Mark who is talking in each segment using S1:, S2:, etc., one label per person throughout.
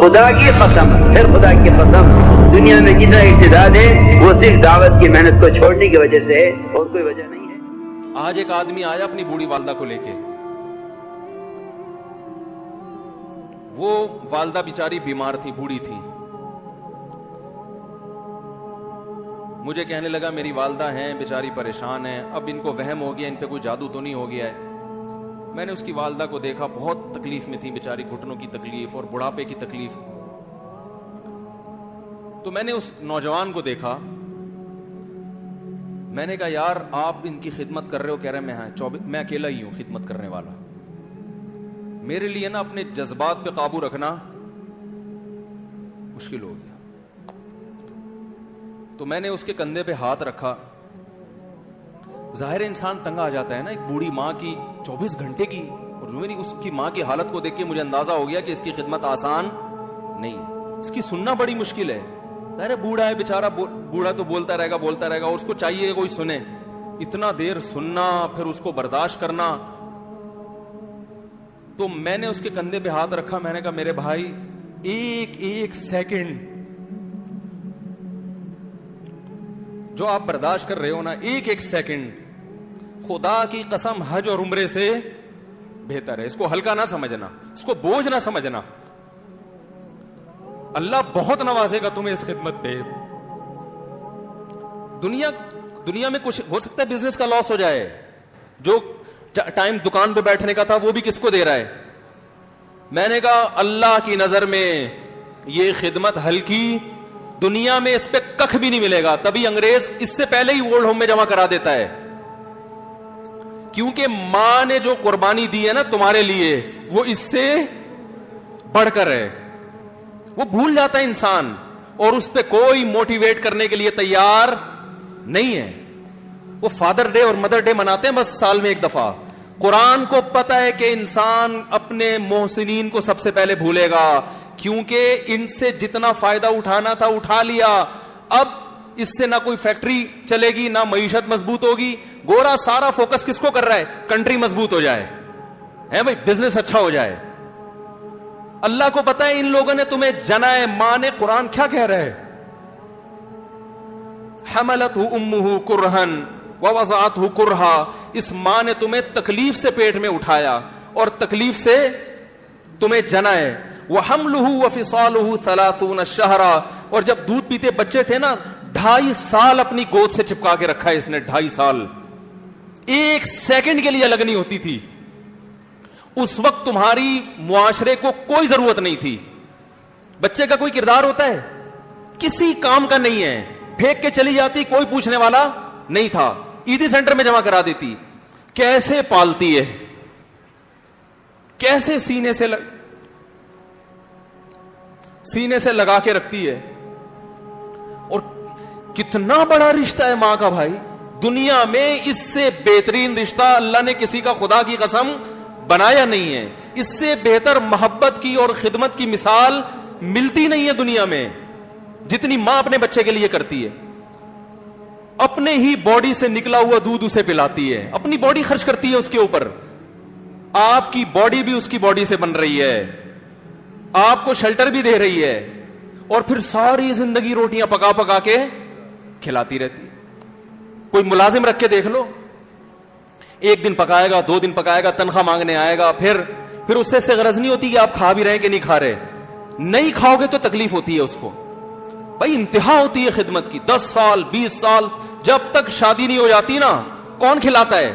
S1: خدا کی قسم، پھر خدا کی قسم، دنیا میں جتنا اعتداد ہے وہ صرف دعوت کی محنت کو چھوڑنے کی وجہ سے ہے، اور کوئی وجہ نہیں ہے۔
S2: آج ایک آدمی آیا اپنی بوڑھی والدہ کو لے کے، وہ والدہ بیچاری بیمار تھی، بوڑھی تھی، مجھے کہنے لگا میری والدہ ہیں بیچاری پریشان ہیں، اب ان کو وہم ہو گیا، ان پہ کوئی جادو تو نہیں ہو گیا ہے۔ میں نے اس کی والدہ کو دیکھا، بہت تکلیف میں تھی بیچاری، گھٹنوں کی تکلیف اور بڑھاپے کی تکلیف۔ تو میں نے اس نوجوان کو دیکھا، میں نے کہا یار آپ ان کی خدمت کر رہے ہو؟ کہہ رہے میں اکیلا ہی ہوں خدمت کرنے والا، میرے لیے نا اپنے جذبات پہ قابو رکھنا مشکل ہو گیا۔ تو میں نے اس کے کندھے پہ ہاتھ رکھا۔ ظاہر انسان تنگ آ جاتا ہے نا، ایک بوڑھی ماں کی 24 گھنٹے کی، اور اس کی ماں کی حالت کو دیکھ کے مجھے اندازہ ہو گیا کہ اس کی خدمت آسان نہیں ہے، اس کی سننا بڑی مشکل ہے۔ ظاہر بوڑھا ہے بیچارہ، بوڑھا تو بولتا رہے گا، اور اس کو چاہیے کوئی سنے، اتنا دیر سننا پھر اس کو برداشت کرنا۔ تو میں نے اس کے کندھے پہ ہاتھ رکھا، میں نے کہا میرے بھائی ایک سیکنڈ جو آپ برداشت کر رہے ہو نا، ایک سیکنڈ خدا کی قسم حج اور عمرے سے بہتر ہے۔ اس کو ہلکا نہ سمجھنا، اس کو بوجھ نہ سمجھنا، اللہ بہت نوازے گا تمہیں اس خدمت پہ۔ دنیا میں کچھ ہو سکتا ہے بزنس کا لاس ہو جائے، جو ٹائم دکان پہ بیٹھنے کا تھا وہ بھی کس کو دے رہا ہے؟ میں نے کہا اللہ کی نظر میں یہ خدمت ہلکی، دنیا میں اس پہ ککھ بھی نہیں ملے گا، تبھی انگریز اس سے پہلے ہی اولڈ ہوم میں جمع کرا دیتا ہے، کیونکہ ماں نے جو قربانی دی ہے نا تمہارے لیے وہ اس سے بڑھ کر ہے۔ وہ بھول جاتا ہے انسان، اور اس پہ کوئی موٹیویٹ کرنے کے لیے تیار نہیں ہے۔ وہ فادر ڈے اور مدر ڈے مناتے ہیں بس سال میں ایک دفعہ۔ قرآن کو پتا ہے کہ انسان اپنے محسنین کو سب سے پہلے بھولے گا، کیونکہ ان سے جتنا فائدہ اٹھانا تھا اٹھا لیا، اب اس سے نہ کوئی فیکٹری چلے گی، نہ معیشت مضبوط ہوگی۔ گورا سارا فوکس کس کو کر رہا ہے؟ کنٹری مضبوط ہو جائے، ہے بھائی، بزنس اچھا ہو جائے۔ اللہ کو پتا ہے ان لوگوں نے تمہیں جنا ہے۔ ماں نے، قرآن کیا کہہ رہا ہے؟ حملتہ امہ کرہن ووضعتہ کرہا، اس ماں نے تمہیں تکلیف سے پیٹ میں اٹھایا اور تکلیف سے تمہیں جنا ہے۔ وحملہ وفصالہ 30 شہرا، اور جب دودھ پیتے بچے تھے نا 2.5 سال اپنی گود سے چپکا کے رکھا ہے اس نے، 2.5 سال، ایک سیکنڈ کے لیے الگ نہیں ہوتی تھی۔ اس وقت تمہاری معاشرے کو کوئی ضرورت نہیں تھی۔ بچے کا کوئی کردار ہوتا ہے؟ کسی کام کا نہیں ہے، پھینک کے چلی جاتی، کوئی پوچھنے والا نہیں تھا، عیدی سینٹر میں جمع کرا دیتی۔ کیسے پالتی ہے، کیسے سینے سے لگا کے رکھتی ہے، اور کتنا بڑا رشتہ ہے ماں کا بھائی۔ دنیا میں اس سے بہترین رشتہ اللہ نے کسی کا خدا کی قسم بنایا نہیں ہے، اس سے بہتر محبت کی اور خدمت کی مثال ملتی نہیں ہے دنیا میں، جتنی ماں اپنے بچے کے لیے کرتی ہے۔ اپنے ہی باڈی سے نکلا ہوا دودھ اسے پلاتی ہے، اپنی باڈی خرچ کرتی ہے اس کے اوپر۔ آپ کی باڈی بھی اس کی باڈی سے بن رہی ہے، آپ کو شیلٹر بھی دے رہی ہے، اور پھر ساری زندگی روٹیاں پکا پکا کے کھلاتی رہتی۔ کوئی ملازم رکھ کے دیکھ لو، ایک دن پکائے گا، 2 دن پکائے گا، تنخواہ مانگنے آئے گا، پھر اس سے غرض نہیں ہوتی کہ آپ کھا بھی رہے کہ نہیں کھا رہے۔ نہیں کھاؤ گے تو تکلیف ہوتی ہے اس کو بھائی، انتہا ہوتی ہے خدمت کی۔ 10 سال 20 سال جب تک شادی نہیں ہو جاتی نا، کون کھلاتا ہے؟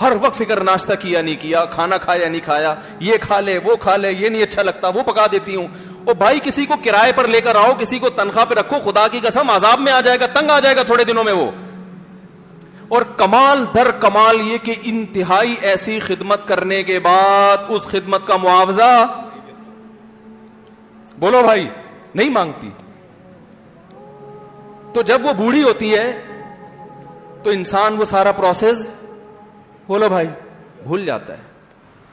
S2: ہر وقت فکر، ناشتہ کیا نہیں کیا، کھانا کھایا نہیں کھایا، یہ کھا لے وہ کھا لے، یہ نہیں اچھا لگتا وہ پکا دیتی ہوں۔ اور بھائی کسی کو کرائے پر لے کر آؤ، کسی کو تنخواہ پہ رکھو، خدا کی قسم عذاب میں آ جائے گا، تنگ آ جائے گا تھوڑے دنوں میں وہ۔ اور کمال در کمال یہ کہ انتہائی ایسی خدمت کرنے کے بعد اس خدمت کا معاوضہ بولو بھائی نہیں مانگتی۔ تو جب وہ بوڑھی ہوتی ہے تو انسان وہ سارا پروسیس بولو بھائی بھول جاتا ہے۔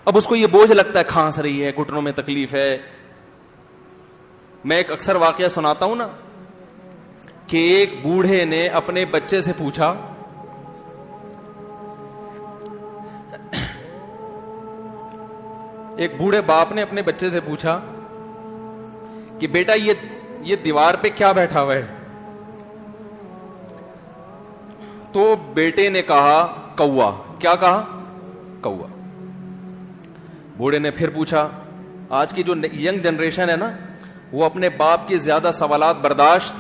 S2: اب اس کو یہ بوجھ لگتا ہے، کھانس رہی ہے، گھٹنوں میں تکلیف ہے۔ میں ایک اکثر واقعہ سناتا ہوں نا، کہ ایک بوڑھے نے اپنے بچے سے پوچھا، ایک بوڑھے باپ نے اپنے بچے سے پوچھا کہ بیٹا یہ دیوار پہ کیا بیٹھا ہوا ہے؟ تو بیٹے نے کہا کوا. کیا کہا؟ کوا. بوڑھے نے پھر پوچھا. آج کی جو ینگ جنریشن ہے نا, وہ اپنے باپ کے زیادہ سوالات برداشت,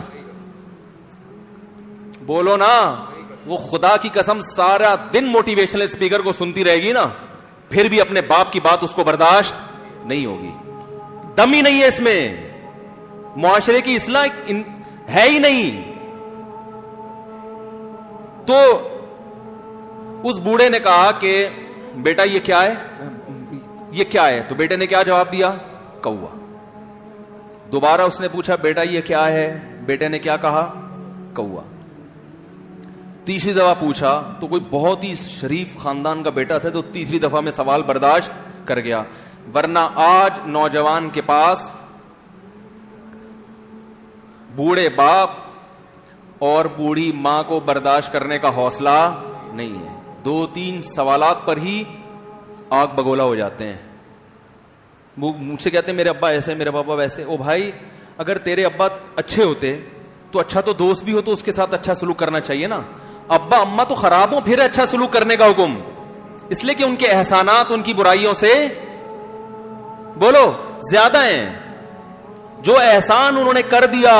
S2: بولو نا, وہ خدا کی قسم سارا دن موٹیویشنل اسپیکر کو سنتی رہے گی نا, پھر بھی اپنے باپ کی بات اس کو برداشت نہیں ہوگی. دم ہی نہیں ہے اس میں, معاشرے کی اصلاح ہے ہی نہیں. تو اس بوڑھے نے کہا کہ بیٹا یہ کیا ہے, یہ کیا ہے؟ تو بیٹے نے کیا جواب دیا؟ کوا. دوبارہ اس نے پوچھا بیٹا یہ کیا ہے؟ بیٹے نے کیا کہا؟ کوا. تیسری دفعہ پوچھا تو کوئی بہت ہی شریف خاندان کا بیٹا تھا, تو تیسری دفعہ میں سوال برداشت کر گیا. ورنہ آج نوجوان کے پاس بوڑھے باپ اور بوڑھی ماں کو برداشت کرنے کا حوصلہ نہیں ہے. 2-3 سوالات پر ہی آگ بگولا ہو جاتے ہیں. مجھ سے کہتے ہیں میرے ابا ایسے, میرے پاپا ویسے. او بھائی, اگر تیرے ابا اچھے ہوتے تو اچھا تو دوست بھی ہو تو اس کے ساتھ اچھا سلوک کرنا چاہیے نا. ابا اما تو خراب ہو, پھر اچھا سلوک کرنے کا حکم, اس لیے کہ ان کے احسانات ان کی برائیوں سے بولو زیادہ ہیں. جو احسان انہوں نے کر دیا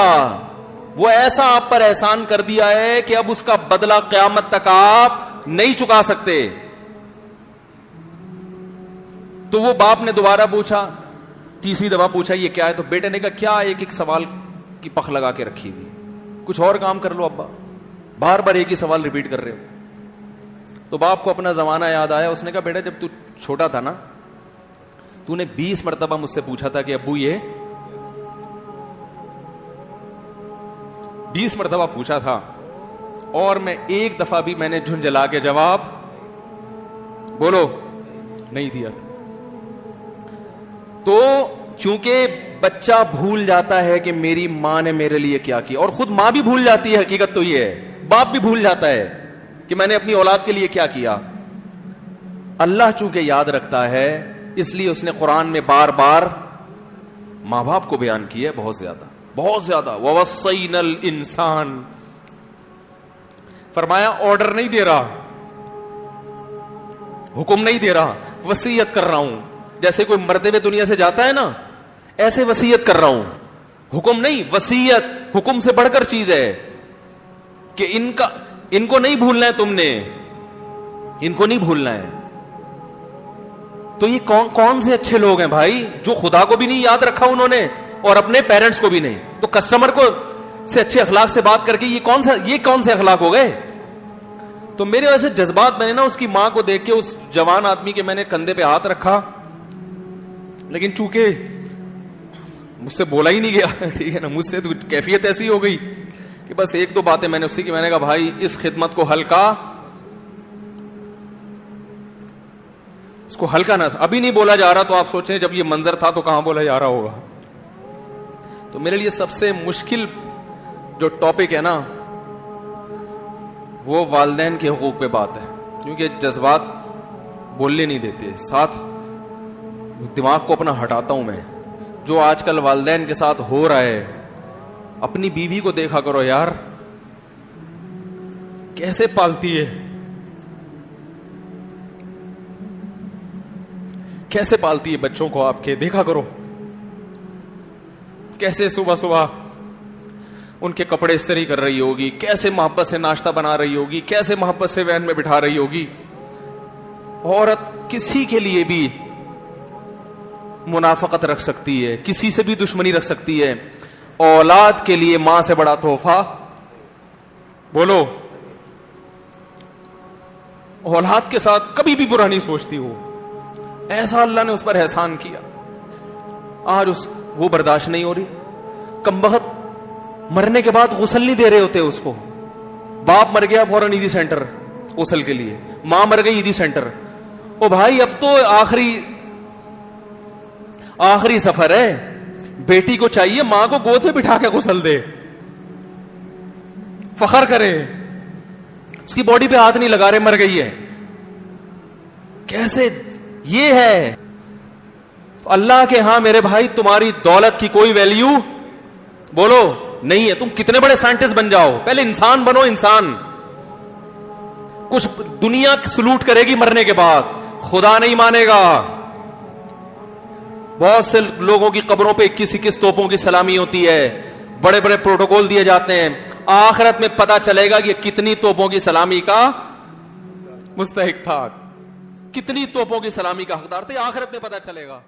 S2: وہ ایسا آپ پر احسان کر دیا ہے کہ اب اس کا بدلہ قیامت تک آپ نہیں چکا سکتے. تو وہ باپ نے دوبارہ پوچھا, تیسری دفعہ پوچھا یہ کیا ہے؟ تو بیٹے نے کہا کیا ایک سوال کی پخ لگا کے رکھی ہوئی, کچھ اور کام کر لو ابا, بار بار ایک ہی سوال ریپیٹ کر رہے ہو. تو باپ کو اپنا زمانہ یاد آیا. اس نے کہا بیٹا جب تو چھوٹا تھا نا, تو نے 20 مرتبہ مجھ سے پوچھا تھا کہ ابو یہ 20 مرتبہ پوچھا تھا, اور میں ایک دفعہ بھی میں نے جھنجھلا کے جواب بولو نہیں دیا تھا. تو چونکہ بچہ بھول جاتا ہے کہ میری ماں نے میرے لیے کیا کیا, اور خود ماں بھی بھول جاتی ہے, حقیقت تو یہ ہے, باپ بھی بھول جاتا ہے کہ میں نے اپنی اولاد کے لیے کیا کیا. اللہ چونکہ یاد رکھتا ہے, اس لیے اس نے قرآن میں بار بار ماں باپ کو بیان کیا ہے, بہت زیادہ بہت زیادہ. وَوَصَّيْنَا الْإِنسَانَ, فرمایا آرڈر نہیں دے رہا, حکم نہیں دے رہا, وصیت کر رہا ہوں. جیسے کوئی مرتے ہوئے دنیا سے جاتا ہے نا, ایسے وصیت کر رہا ہوں, حکم نہیں. وصیت حکم سے بڑھ کر چیز ہے کہ ان کو نہیں بھولنا ہے, تم نے ان کو نہیں بھولنا ہے. تو یہ کون سے اچھے لوگ ہیں بھائی, جو خدا کو بھی نہیں یاد رکھا انہوں نے اور اپنے پیرنٹس کو بھی نہیں. تو کسٹمر کو سے اچھے اخلاق سے بات کر کے یہ کون سے اخلاق ہو گئے؟ تو میرے ویسے جذبات میں نے نا اس کی ماں کو دیکھ کے, اس جوان آدمی کے میں نے کندھے پہ ہاتھ رکھا, لیکن چونکہ مجھ سے بولا ہی نہیں گیا, ٹھیک ہے نا, مجھ سے تو کیفیت ایسی ہو گئی کہ بس 1-2 باتیں میں نے اسی کی, میں نے کہا بھائی اس خدمت کو ہلکا, اس کو ہلکا نہ, ابھی نہیں بولا جا رہا تو آپ سوچیں جب یہ منظر تھا تو کہاں بولا جا رہا ہوگا. تو میرے لیے سب سے مشکل جو ٹاپک ہے نا وہ والدین کے حقوق پہ بات ہے, کیونکہ جذبات بولنے نہیں دیتے, ساتھ دماغ کو اپنا ہٹاتا ہوں میں. جو آج کل والدین کے ساتھ ہو رہا ہے, اپنی بیوی کو دیکھا کرو یار, کیسے پالتی ہے, کیسے پالتی ہے بچوں کو آپ کے, دیکھا کرو کیسے صبح صبح ان کے کپڑے استری کر رہی ہوگی, کیسے محبت سے ناشتہ بنا رہی ہوگی, کیسے محبت سے وین میں بٹھا رہی ہوگی. عورت کسی کے لیے بھی منافقت رکھ سکتی ہے, کسی سے بھی دشمنی رکھ سکتی ہے, اولاد کے لیے ماں سے بڑا تحفہ بولو, اولاد کے ساتھ کبھی بھی برا نہیں سوچتی ہو. ایسا اللہ نے اس پر احسان کیا, آج وہ برداشت نہیں ہو رہی. کمبخت مرنے کے بعد غسل نہیں دے رہے ہوتے اس کو, باپ مر گیا فوراً عیدی سینٹر غسل کے لیے, ماں مر گئی عیدی سینٹر. او بھائی اب تو آخری سفر ہے, بیٹی کو چاہیے ماں کو گود میں بٹھا کے غسل دے, فخر کرے, اس کی باڈی پہ ہاتھ نہیں لگا رہے, مر گئی ہے. کیسے یہ ہے تو اللہ کے ہاں میرے بھائی تمہاری دولت کی کوئی ویلیو بولو نہیں ہے. تم کتنے بڑے سائنٹسٹ بن جاؤ, پہلے انسان بنو. انسان کچھ دنیا سلوٹ کرے گی مرنے کے بعد, خدا نہیں مانے گا. بہت سے لوگوں کی قبروں پہ 21 توپوں کی سلامی ہوتی ہے, بڑے بڑے پروٹوکول دیے جاتے ہیں. آخرت میں پتا چلے گا کہ کتنی توپوں کی سلامی کا مستحق تھا, کتنی توپوں کی سلامی کا حقدار تھے, آخرت میں پتا چلے گا.